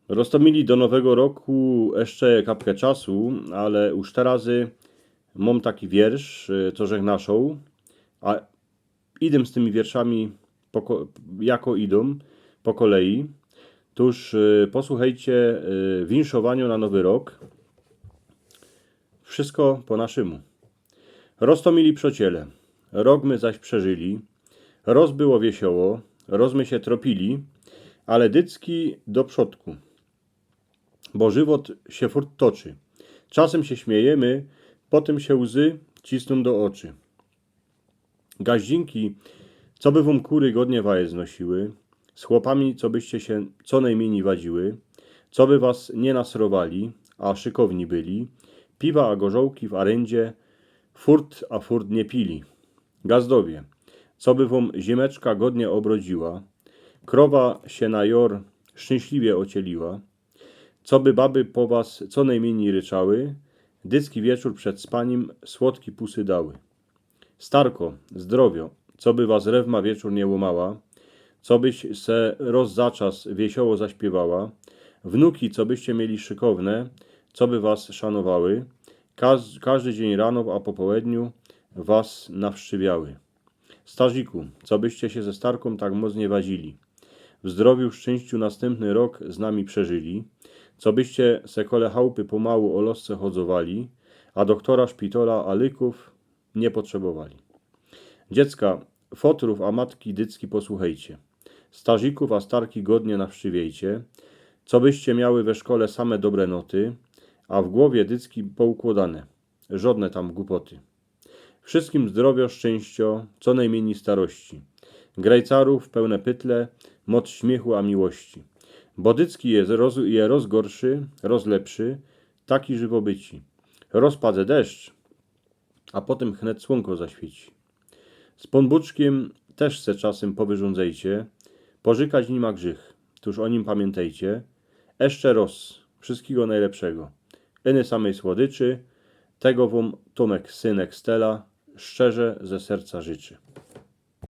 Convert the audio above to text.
Roztomili do nowego roku jeszcze kapkę czasu, ale już teraz mam taki wiersz, co żegnaszą, a idę z tymi wierszami jako idą po kolei. Tuż posłuchajcie winszowaniu na nowy rok. Wszystko po naszemu. Roztomili przociele, rok my zaś przeżyli, roz było wiesioło, roz my się tropili, ale dycki do przodku, bo żywot się furt toczy. Czasem się śmiejemy, potem się łzy cisną do oczy. Gaździnki, co by wam kury godnie waje znosiły, z chłopami, co byście się co najmniej wadziły, co by was nie nasrowali, a szykowni byli, piwa a gorzołki w arendzie, furt a furt nie pili. Gazdowie, co by wam ziemeczka godnie obrodziła, krowa się na jor szczęśliwie ocieliła, co by baby po was co najmniej ryczały, dycki wieczór przed spaniem słodki pusy dały. Starko, zdrowio, co by was rewma wieczór nie łomała, co byś se roz za czas wiesioło zaśpiewała, wnuki, co byście mieli szykowne, co by was szanowały, każdy dzień rano, a po południu was nawszczywiały. Starziku, co byście się ze starką tak mocnie wazili, w zdrowiu, szczęściu następny rok z nami przeżyli, co byście se kole chałupy pomału o losce chodzowali, a doktora, szpitola, a lyków nie potrzebowali. Dziecka, fotrów, a matki dycki posłuchajcie. Starzików, a starki godnie nawszczywiejcie, co byście miały we szkole same dobre noty, a w głowie dycki poukładane, żadne tam głupoty. Wszystkim zdrowio, szczęścio, co najmniej starości. Grajcarów pełne pytle, moc śmiechu a miłości. Bo dycki je rozgorszy, rozlepszy, taki żywobyci. Rozpadze deszcz, a potem chnet słonko zaświeci. Z pąbuczkiem też se czasem powyrządzejcie, pożykać nim ma grzych, tuż o nim pamiętajcie. Jeszcze roz, wszystkiego najlepszego. Eny samej słodyczy, tego wam Tomek, synek Stella, szczerze ze serca życzy.